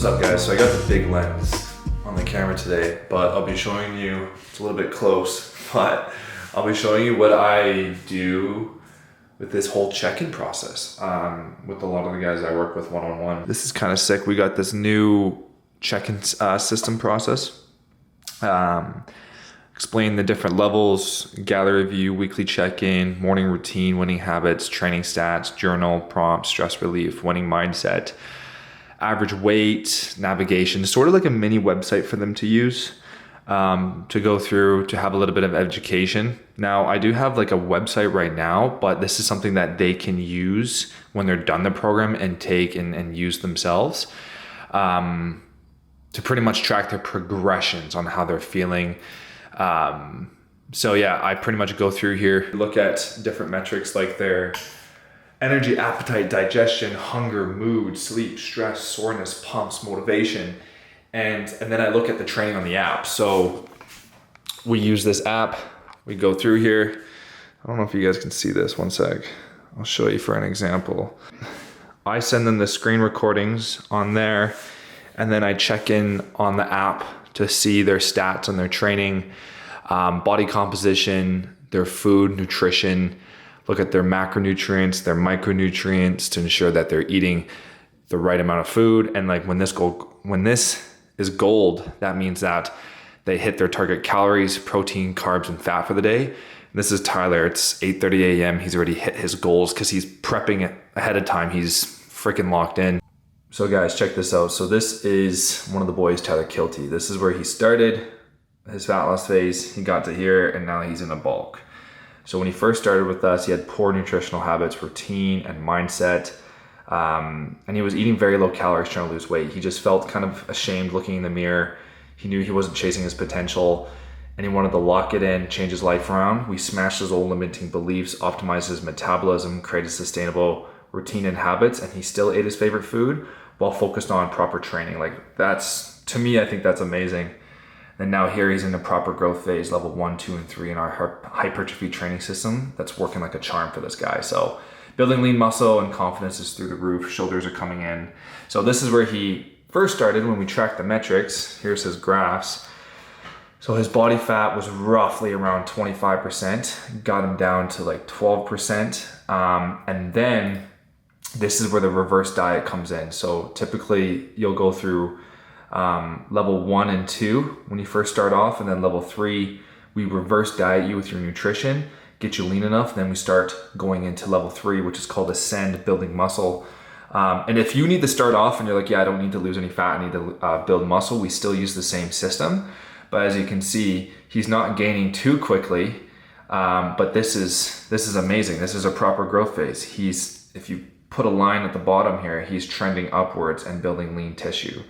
What's up guys? So I got the big lens on the camera today, but I'll be showing you, it's a little bit close, but I'll be showing you what I do with this whole check-in process with a lot of the guys I work with one-on-one. This is kind of sick. We got this new check-in system process. Explain the different levels, gather review, weekly check-in, morning routine, winning habits, training stats, journal, prompts, stress relief, winning mindset, average weight, navigation, sort of like a mini website for them to use, to go through, to have a little bit of education. Now, I do have like a website right now, but this is something that they can use when they're done the program and take and use themselves, to pretty much track their progressions on how they're feeling. So yeah, I pretty much go through here, look at different metrics like their energy, appetite, digestion, hunger, mood, sleep, stress, soreness, pumps, motivation. And then I look at the training on the app. So we use this app, we go through here. I don't know if you guys can see this, one sec. I'll show you for an example. I send them the screen recordings on there, and then I check in on the app to see their stats on their training, body composition, their food, nutrition, look at their macronutrients, their micronutrients to ensure that they're eating the right amount of food. And like when this is gold, that means that they hit their target calories, protein, carbs, and fat for the day. And this is Tyler. It's 8:30 a.m. He's already hit his goals because he's prepping it ahead of time. He's freaking locked in. So guys, check this out. So this is one of the boys, Tyler Kilty. This is where he started his fat loss phase. He got to here and now he's in a bulk. So when he first started with us, he had poor nutritional habits, routine, and mindset. And he was eating very low calories, trying to lose weight. He just felt kind of ashamed looking in the mirror. He knew he wasn't chasing his potential and he wanted to lock it in, change his life around. We smashed his old limiting beliefs, optimized his metabolism, created sustainable routine and habits, and he still ate his favorite food while focused on proper training. Like that's, to me, I think that's amazing. And now here he's in the proper growth phase, level 1, 2, and 3 in our hypertrophy training system. That's working like a charm for this guy. So building lean muscle and confidence is through the roof. Shoulders are coming in. So this is where he first started when we tracked the metrics. Here's his graphs. So his body fat was roughly around 25%, got him down to like 12%. And then this is where the reverse diet comes in. So typically you'll go through level 1 and 2 when you first start off, and then level 3 we reverse diet you with your nutrition, get you lean enough, and then we start going into level 3, which is called ascend, building muscle. And if you need to start off and you're like, yeah, I don't need to lose any fat, I need to build muscle, we still use the same system. But as you can see, he's not gaining too quickly, but this is amazing. This is a proper growth phase. If you put a line at the bottom here, he's trending upwards and building lean tissue,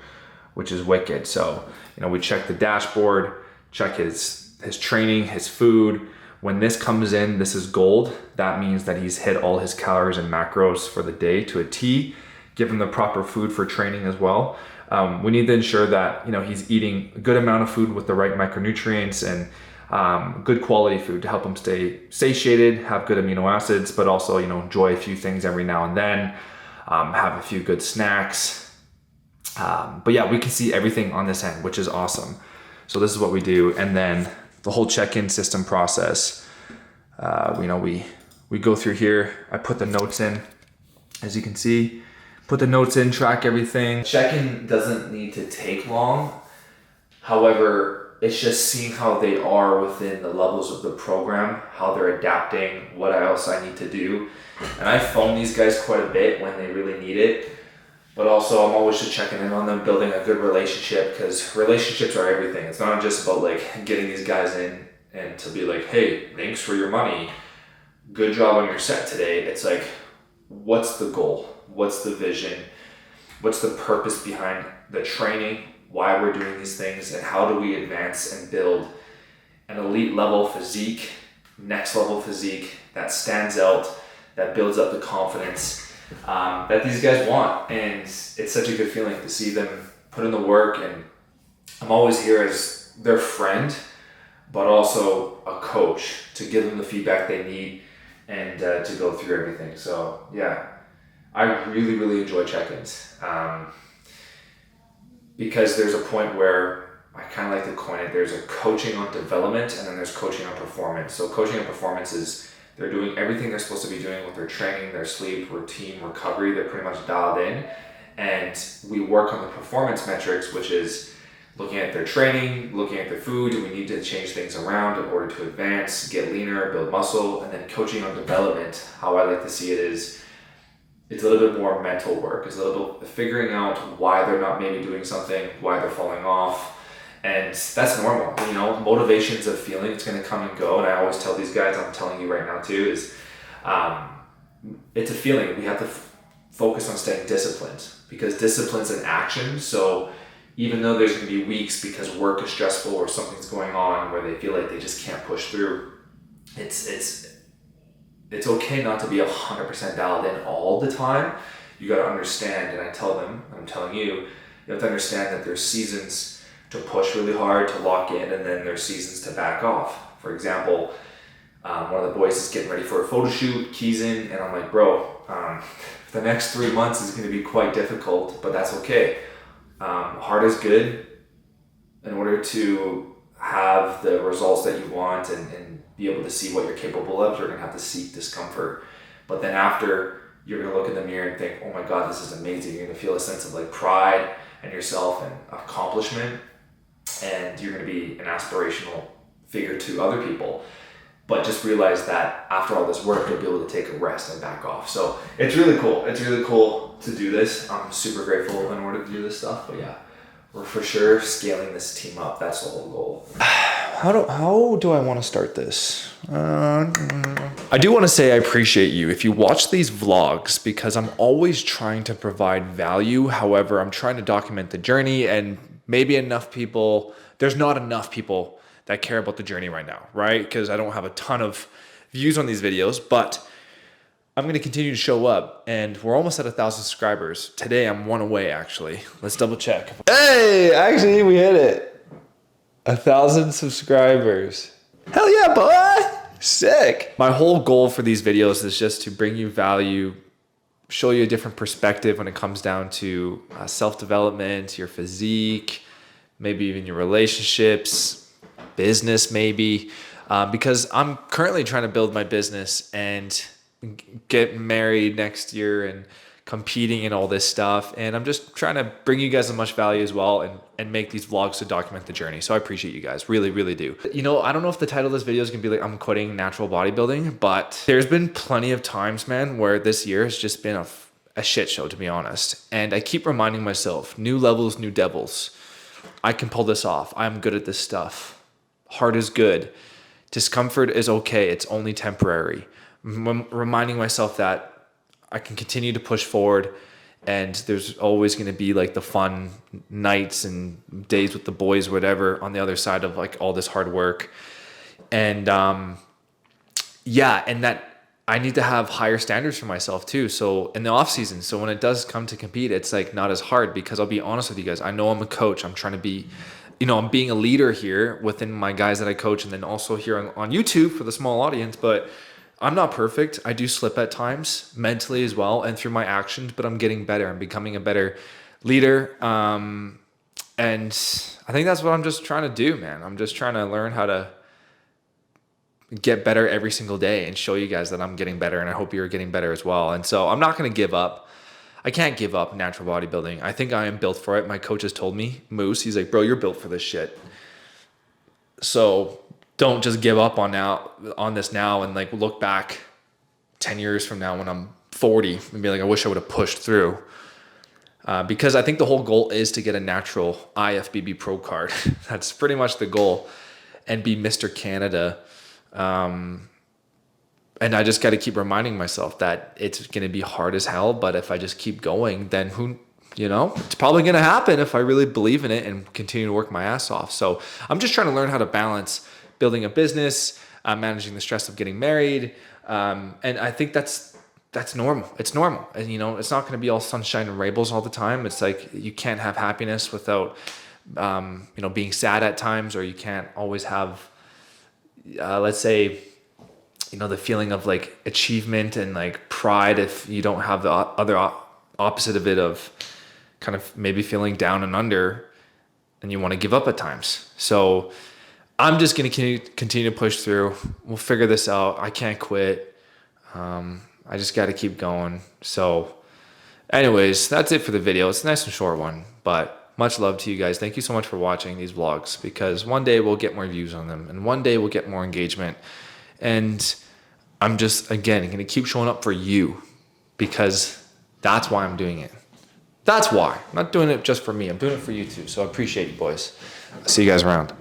which is wicked. So, we check the dashboard, check his training, his food. When this comes in, this is gold. That means that he's hit all his calories and macros for the day to a T. Give him the proper food for training as well. We need to ensure that, he's eating a good amount of food with the right micronutrients and good quality food to help him stay satiated, have good amino acids, but also, enjoy a few things every now and then, have a few good snacks. But yeah, we can see everything on this end, which is awesome. So this is what we do. And then the whole check-in system process, we go through here. I put the notes in, as you can see, put the notes in, track everything. Check-in doesn't need to take long. However, it's just seeing how they are within the levels of the program, how they're adapting, what else I need to do. And I phone these guys quite a bit when they really need it. But also I'm always just checking in on them, building a good relationship, because relationships are everything. It's not just about like getting these guys in and to be like, hey, thanks for your money. Good job on your set today. It's like, what's the goal? What's the vision? What's the purpose behind the training? Why we're doing these things, and how do we advance and build an elite level physique, next level physique that stands out, that builds up the confidence that these guys want. And it's such a good feeling to see them put in the work. And I'm always here as their friend, but also a coach to give them the feedback they need and to go through everything. So yeah, I really enjoy check-ins. because there's a point where I kind of like to coin it, there's a coaching on development and then there's coaching on performance. So coaching on performance is they're doing everything they're supposed to be doing with their training, their sleep, routine, recovery. They're pretty much dialed in. And we work on the performance metrics, which is looking at their training, looking at their food. Do we need to change things around in order to advance, get leaner, build muscle? And then coaching on development, how I like to see it is, it's a little bit more mental work. It's a little bit figuring out why they're not maybe doing something, why they're falling off. And that's normal, you know, motivation's a feeling, it's gonna come and go. And I always tell these guys, I'm telling you right now too, is it's a feeling. We have to focus on staying disciplined, because discipline's an action. So even though there's gonna be weeks because work is stressful or something's going on where they feel like they just can't push through, it's okay not to be 100% dialed in all the time. You gotta understand, and I tell them, I'm telling you, you have to understand that there's seasons to push really hard, to lock in, and then there's seasons to back off. For example, one of the boys is getting ready for a photo shoot, keys in, and I'm like, bro, the next 3 months is gonna be quite difficult, but that's okay. Hard is good. In order to have the results that you want and be able to see what you're capable of, you're gonna have to seek discomfort. But then after, you're gonna look in the mirror and think, oh my God, this is amazing. You're gonna feel a sense of like pride in yourself and accomplishment. And you're going to be an aspirational figure to other people. But just realize that after all this work, you'll be able to take a rest and back off. So it's really cool. It's really cool to do this. I'm super grateful in order to do this stuff. But yeah, we're for sure scaling this team up. That's the whole goal. How do I want to start this? I do want to say I appreciate you if you watch these vlogs, because I'm always trying to provide value. However, I'm trying to document the journey, and maybe there's not enough people that care about the journey right now, right? Because I don't have a ton of views on these videos, but I'm going to continue to show up, and we're almost at 1,000 subscribers. Today, I'm one away, actually. Let's double check. Hey, actually, we hit it. 1,000 subscribers. Hell yeah, boy. Sick. My whole goal for these videos is just to bring you value, show you a different perspective when it comes down to self-development, your physique, maybe even your relationships, business maybe, because I'm currently trying to build my business and get married next year and competing and all this stuff. And I'm just trying to bring you guys as much value as well, and make these vlogs to document the journey. So I appreciate you guys, really, really do. You know, I don't know if the title of this video is gonna be like, I'm quitting natural bodybuilding, but there's been plenty of times, man, where this year has just been a shit show, to be honest. And I keep reminding myself, new levels, new devils. I can pull this off. I'm good at this stuff. Hard is good. Discomfort is okay. It's only temporary. Reminding myself that I can continue to push forward, and there's always going to be like the fun nights and days with the boys, whatever, on the other side of like all this hard work. And yeah, and that I need to have higher standards for myself too. So in the off season, so when it does come to compete, it's like not as hard, because I'll be honest with you guys. I know I'm a coach. I'm trying to be, you know, I'm being a leader here within my guys that I coach, and then also here on YouTube for the small audience, but I'm not perfect. I do slip at times mentally as well, and through my actions, but I'm getting better. I'm becoming a better leader. And I think that's what I'm just trying to do, man. I'm just trying to learn how to get better every single day and show you guys that I'm getting better, and I hope you're getting better as well. And so I'm not going to give up. I can't give up natural bodybuilding. I think I am built for it. My coach has told me, Moose, he's like, bro, you're built for this shit. So don't just give up on this now and like look back 10 years from now when I'm 40 and be like, I wish I would have pushed through. Because I think the whole goal is to get a natural IFBB pro card. That's pretty much the goal, and be Mr. Canada. And I just got to keep reminding myself that it's going to be hard as hell, but if I just keep going, then it's probably going to happen if I really believe in it and continue to work my ass off. So I'm just trying to learn how to balance building a business, managing the stress of getting married. And I think that's normal. It's normal. And, it's not going to be all sunshine and rainbows all the time. It's like, you can't have happiness without, being sad at times, or you can't always have, let's say, the feeling of like achievement and like pride if you don't have the other opposite of it of kind of maybe feeling down and under. and you want to give up at times. So I'm just going to continue to push through. We'll figure this out. I can't quit. I just got to keep going. So anyways, that's it for the video. It's a nice and short one, but much love to you guys. Thank you so much for watching these vlogs, because one day we'll get more views on them, and one day we'll get more engagement. And I'm just, again, going to keep showing up for you, because that's why I'm doing it. That's why. I'm not doing it just for me. I'm doing it for you too. So I appreciate you, boys. See you guys around.